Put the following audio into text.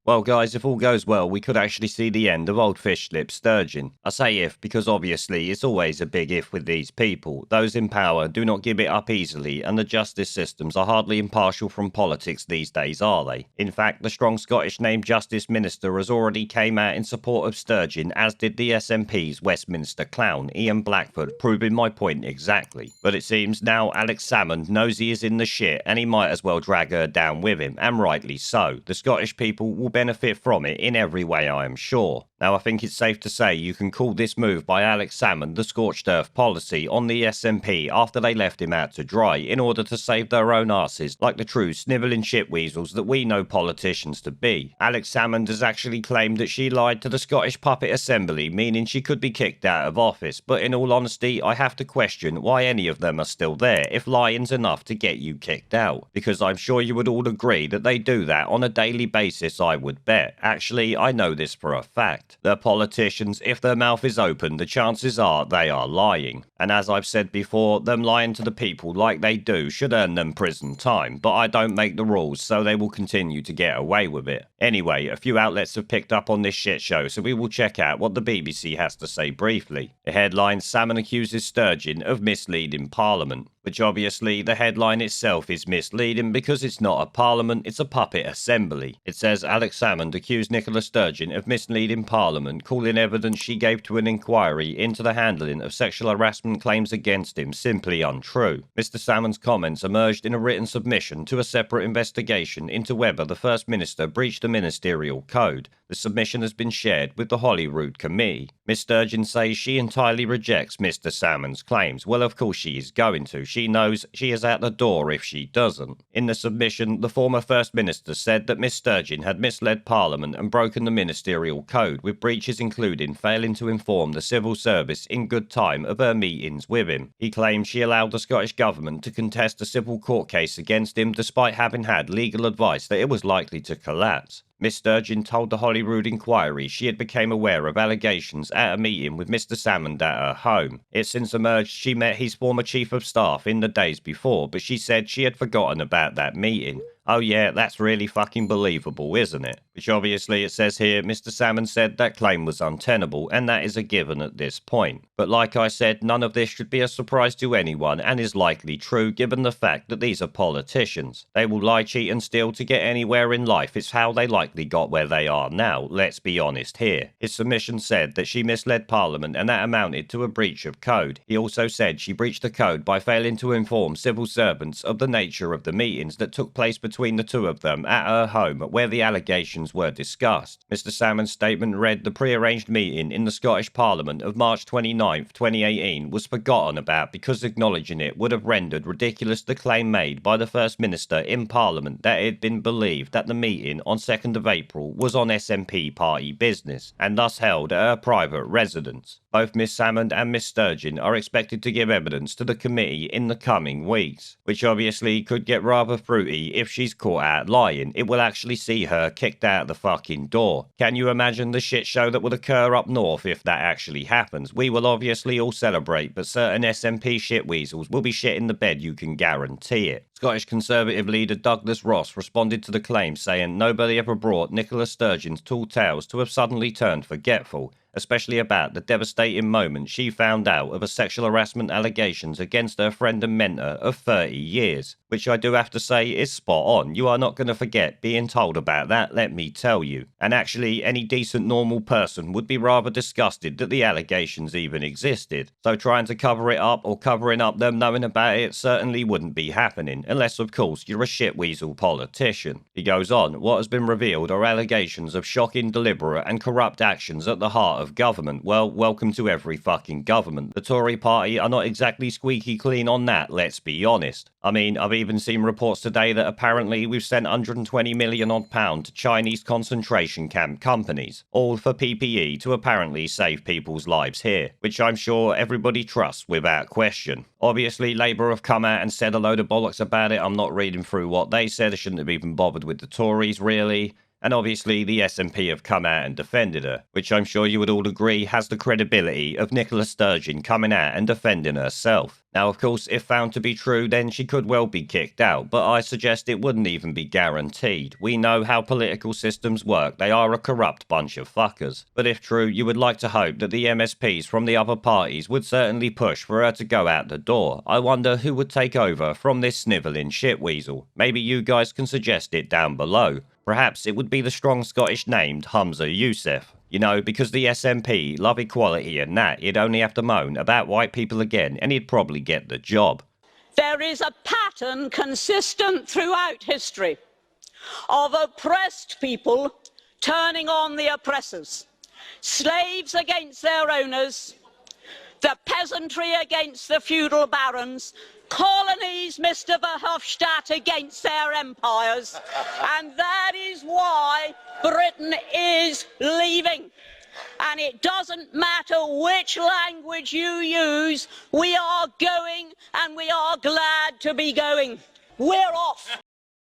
Well, guys, if all goes well, we could actually see the end of old fish lip Sturgeon. I say if because obviously it's always a big if with these people. Those in power do not give it up easily, and the justice systems are hardly impartial from politics these days, are they? In fact, the strong Scottish named Justice Minister has already came out in support of Sturgeon, as did the SNP's Westminster clown, Ian Blackford, proving my point exactly. But it seems now Alex Salmond knows he is in the shit, and he might as well drag her down with him, and rightly so. The Scottish people will benefit from it in every way, I am sure. Now, I think it's safe to say you can call this move by Alex Salmond the scorched earth policy on the SNP after they left him out to dry in order to save their own arses, like the true snivelling shitweasels that we know politicians to be. Alex Salmond has actually claimed that she lied to the Scottish Puppet Assembly, meaning she could be kicked out of office, but in all honesty, I have to question why any of them are still there if lying's enough to get you kicked out, because I'm sure you would all agree that they do that on a daily basis, I would bet. Actually, I know this for a fact. The politicians, if their mouth is open, the chances are they are lying. And as I've said before, them lying to the people like they do should earn them prison time, but I don't make the rules, so they will continue to get away with it. Anyway, a few outlets have picked up on this shit show, so we will check out what the BBC has to say briefly. The headline, Salmond accuses Sturgeon of misleading Parliament. Which obviously the headline itself is misleading because it's not a parliament, it's a puppet assembly. It says Alex Salmond accused Nicola Sturgeon of misleading Parliament, calling evidence she gave to an inquiry into the handling of sexual harassment claims against him simply untrue. Mr. Salmond's comments emerged in a written submission to a separate investigation into whether the First Minister breached the ministerial code. The submission has been shared with the Holyrood Committee. Miss Sturgeon says she entirely rejects Mr. Salmond's claims. Well, of course she is going to. She knows she is out the door if she doesn't. In the submission, the former First Minister said that Miss Sturgeon had misled Parliament and broken the ministerial code, with breaches including failing to inform the civil service in good time of her meetings with him. He claimed she allowed the Scottish Government to contest a civil court case against him despite having had legal advice that it was likely to collapse. Miss Sturgeon told the Holyrood inquiry she had become aware of allegations at a meeting with Mr. Salmond at her home. It since emerged she met his former chief of staff in the days before, but she said she had forgotten about that meeting. Oh yeah, that's really fucking believable, isn't it? Which obviously it says here, Mr. Salmond said that claim was untenable, and that is a given at this point. But like I said, none of this should be a surprise to anyone, and is likely true given the fact that these are politicians. They will lie, cheat and steal to get anywhere in life. It's how they likely got where they are now, let's be honest here. His submission said that she misled Parliament and that amounted to a breach of code. He also said she breached the code by failing to inform civil servants of the nature of the meetings that took place between the two of them at her home where the allegations were discussed. Mr. Salmond's statement read the pre-arranged meeting in the Scottish Parliament of March 29, 2018 was forgotten about because acknowledging it would have rendered ridiculous the claim made by the First Minister in Parliament that it had been believed that the meeting on 2nd of April was on SNP party business and thus held at her private residence. Both Miss Salmond and Miss Sturgeon are expected to give evidence to the committee in the coming weeks, which obviously could get rather fruity if she's caught out lying. It will actually see her kicked out the fucking door. Can you imagine the shit show that would occur up north if that actually happens? We will obviously all celebrate, but certain SNP shitweasels will be shit in the bed, you can guarantee it. Scottish Conservative leader Douglas Ross responded to the claim saying nobody ever brought Nicola Sturgeon's tall tales to have suddenly turned forgetful, especially about the devastating moment she found out of a sexual harassment allegations against her friend and mentor of 30 years. Which I do have to say is spot on. You are not going to forget being told about that, let me tell you. And actually, any decent normal person would be rather disgusted that the allegations even existed. So trying to cover it up or covering up them knowing about it certainly wouldn't be happening, unless of course you're a shitweasel politician. He goes on, what has been revealed are allegations of shocking, deliberate and corrupt actions at the heart of government. Well, welcome to every fucking government. The Tory party are not exactly squeaky clean on that, let's be honest. I mean, I've even seen reports today that apparently we've sent £120 million to Chinese concentration camp companies, all for PPE to apparently save people's lives here, which I'm sure everybody trusts without question. Obviously, Labour have come out and said a load of bollocks about it. I'm not reading through what they said. I shouldn't have even bothered with the Tories, really. And obviously the SNP have come out and defended her, which I'm sure you would all agree has the credibility of Nicola Sturgeon coming out and defending herself. Now, of course, if found to be true, then she could well be kicked out, but I suggest it wouldn't even be guaranteed. We know how political systems work, they are a corrupt bunch of fuckers. But if true, you would like to hope that the MSPs from the other parties would certainly push for her to go out the door. I wonder who would take over from this snivelling shitweasel. Maybe you guys can suggest it down below. Perhaps it would be the strong Scottish named Humza Yousaf. You know, because the SNP love equality and that, he'd only have to moan about white people again and he'd probably get the job. There is a pattern consistent throughout history of oppressed people turning on the oppressors. Slaves against their owners, the peasantry against the feudal barons, colonies, Mr. Verhofstadt, against their empires. And that is why Britain is leaving. And it doesn't matter which language you use, we are going and we are glad to be going. We're off.